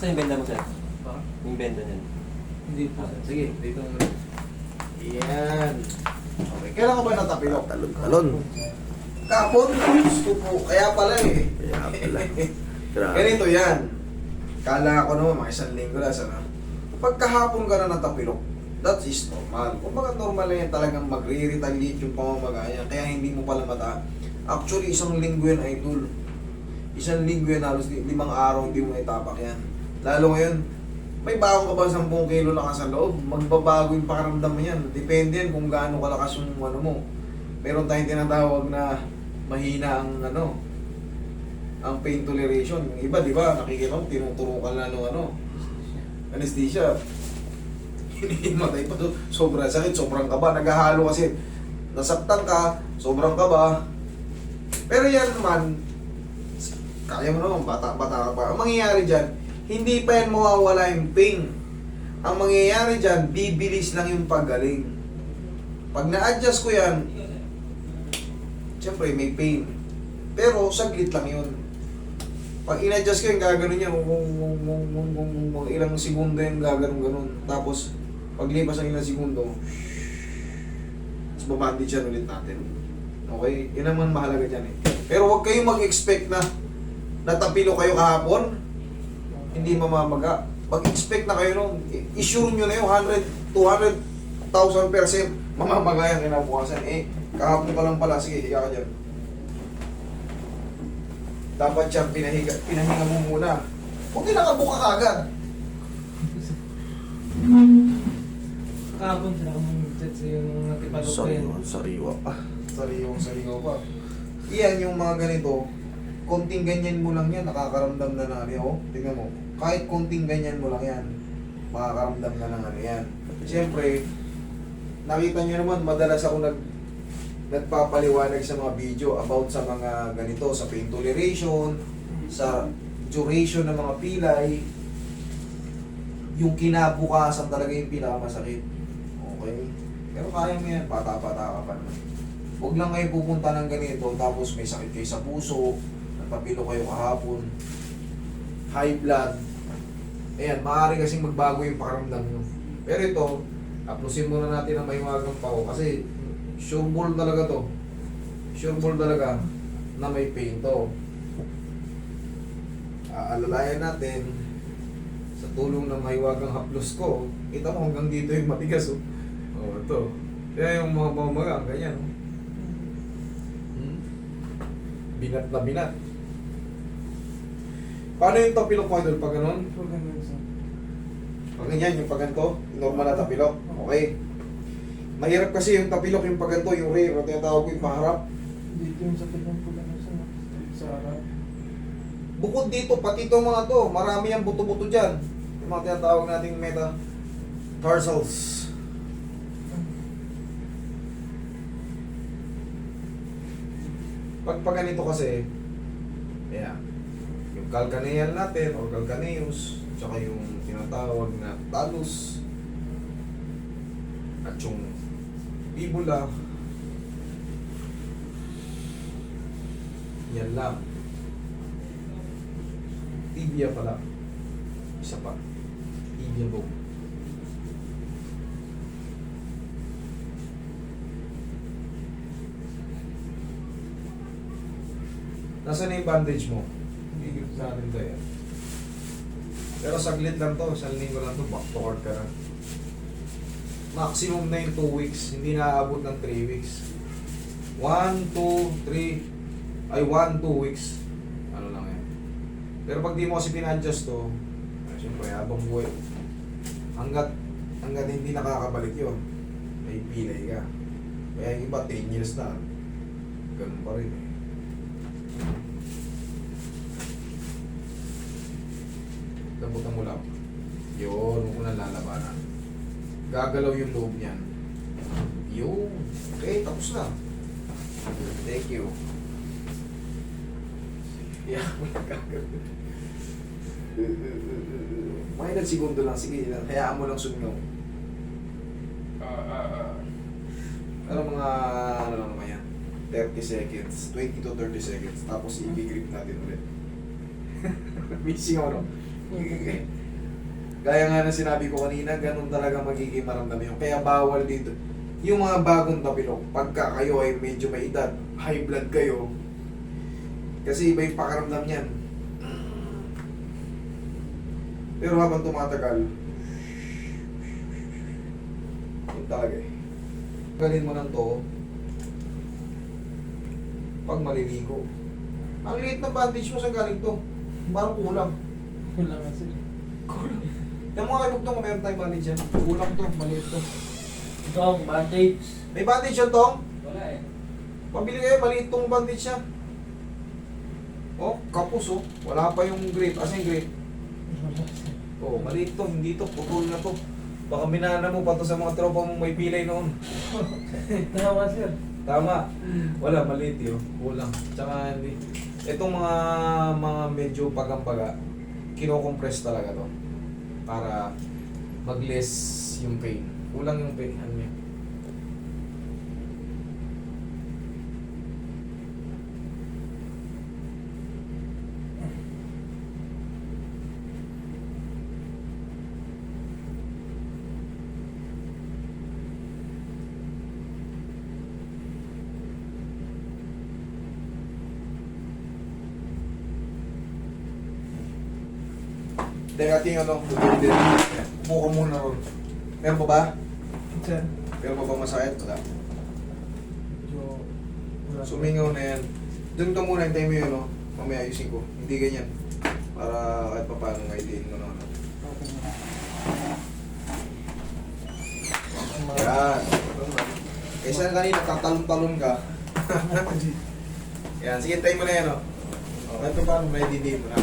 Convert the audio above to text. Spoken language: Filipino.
Saan yung benda mo, sir? Ha? Yung benda niyan. Hindi po. Sige, dito mo. Yan. Okay. Kailan ka ba natapilok? Talon-talon. Kapon? Gusto po. Kaya pala eh. Kaya pala. Grabe. Ganito yan. Kala ko naman, mga isang linggo na sana. Pagkahapon ka na natapilok, that is normal. Kung baga normal na yan, talagang magre-retaliate yung pamamagaya. Kaya hindi mo pala mata. Actually, isang linggo yan, idol. Isang linggo yan, halos 5 araw hindi mo itapak yan. Lalo ngayon, may bago ka ba 10 kilo na ka sa loob, magbabago yung pakiramdam mo yan. Depende yan kung gaano kalakas yung ano mo. Meron tayong tinatawag na mahina ang ano, ang pain toleration. Yung iba, di ba, nakikita mo, tinuturukan na ng ano, anesthesia. Hinihimatay pa to. Sobrang sakit, sobrang kaba. Naghahalo kasi, nasaktan ka, sobrang kaba. Pero yan naman, kaya mo naman, bata-bata ka pa. Ang mangyayari dyan, hindi pa yan mawawala yung pain. Ang mangyayari dyan, bibilis lang yung paggaling. Pag na-adjust ko yan, siyempre may pain. Pero saglit lang yun. Pag in-adjust ko yung gaganon yan, kung ilang segundo yung gaganon-ganon. Tapos, paglipas ang ilang segundo, tapos babandage yan ulit natin. Okay? Yan naman mahalaga dyan eh. Pero huwag kayong mag-expect na natapilo kayo kahapon, hindi mamamaga. Pag-expect na kayo nung, i-sure nyo na yung 100, 200,000% mamamaga yung kinabukasan. Eh, kahapon pa lang pala, sige, higa ka dyan. Dapat siyang pinahinga mo muna. Huwag nakabuka ka agad. Kahapon sila kung mag-chat sa yung natipalo ko yan. Sariwa pa. Sariwang pa. Iyan yung mga ganito, konting ganyan mo lang yan, nakakaramdam na ng ano. Oh, tingnan mo. Kahit konting ganyan mo lang yan, makakaramdam na ng ano yan. Siyempre, nakita nyo naman, madalas ako nagpapaliwanag sa mga video about sa mga ganito, sa pain toleration, sa duration ng mga pilay, yung kinabukasan talaga yung pinakamasakit. Okay? Pero kaya mo yan, bata-bata ka pa naman. Huwag lang kayo pupunta ng ganito, tapos may sakit kayo sa puso, napapilo kayo kahapon, high blood. Ayan, maaari kasing magbago yung pakiramdam nyo. Pero ito, aplusin muna natin ang mahiwagang pao kasi sure ball talaga to. Sure ball talaga na may pain to. Aalalayan natin sa tulong ng mahiwagang haplos ko. Kita mo hanggang dito yung matigas oh. Oh, ito. Kaya yung mga pamamaga, ganyan oh. Binat na binat. Paano yung tapilok mo idol pag ganun? Pag ganyan, yung pag ganito, normal na tapilok. Okay. Mahirap kasi yung tapilok, yung pag ganito, yung rare, o tinatawag ko yung paharap. Dito yung sakit ng pula na sa harap. Bukod dito, pati itong mga to, marami yung buto-buto dyan. Yung mga tinatawag nating metatarsals. Pag ganito kasi, yeah, yung calcaneal natin, or calcaneus, tsaka yung tinatawag na talus, at yung fibula, yan lang. Tibia pala. Isa pa. Tibia bone. Nasaan na yung bandage mo? Hindi natin to yan. Pero saglit lang to, 1 linggo lang to, back to work ka na. Maximum na yung 2 weeks, hindi naaabot ng 3 weeks. 1, 2, 3, ay 1, 2 weeks. Ano lang yan. Pero pag di mo kasi pina-adjust to, siyempre habang buhay, hanggat hindi nakakabalik yun, may pilay ka. Kaya yung iba, 10 years na, ganun pa rin eh. Lambutan mo lang. Yun, huwag mo na lalabanan. Gagalaw yung loob niyan. Yun. Okay, tapos na. Thank you. Yeah, mga ilang segundo lang. Sige, hayaan mo lang sumingaw. Pero mga, ano lang naman yan, 30 seconds, 20 to 30 seconds. Tapos i-grip natin ulit. Missing ako, no? Gaya nga na sinabi ko kanina, ganun talaga magiging maramdaman yun. Kaya bawal dito. Yung mga bagong tapilok, pagka kayo ay medyo may edad, high blood kayo, kasi iba yung pakaramdam niyan. Pero habang tumatagal, yun talaga eh. Galin mo ng to, pag maliligo. Ang liit na bandage mo sa galing to. Parang kulang. Wala nga sir. Yung mga kaibugtong, meron tayong bandage yan. Kulang to, maliit to. Ito ang bandage. May bandage yan tong? Wala eh. Pabili kayo, maliit tong bandage siya. Oh, kapos oh. Wala pa yung grip. Asa yung grip? Wala sir. Oh, maliit to, hindi to. Putol na to. Baka minana mo pa to sa mga tropa mong may pilay noon. Tama sir. Tama. Wala, maliit yun. Kulang. Tsaka hindi. Itong mga medyo pagambaga, kino-compress talaga to. Para mag-less yung pain. Kulang yung pain. Ano yun? Teka, tingin ano, upo ka muna ron. Meron pa ba? Sir. Meron pa ba masakit? Wala. Medyo... wala. Sumingaw na yan. Doon ka muna, hintayin mo yun, no? Mamaya ayusin ko. Hindi ganyan. Para kahit pa paano ngaitin mo na ano. Okay na. Yan. Kaysa kanina, tatalon-talon ka. Yan, sige, hintayin mo na yan, no? Kahit pa paano ngaitin mo na.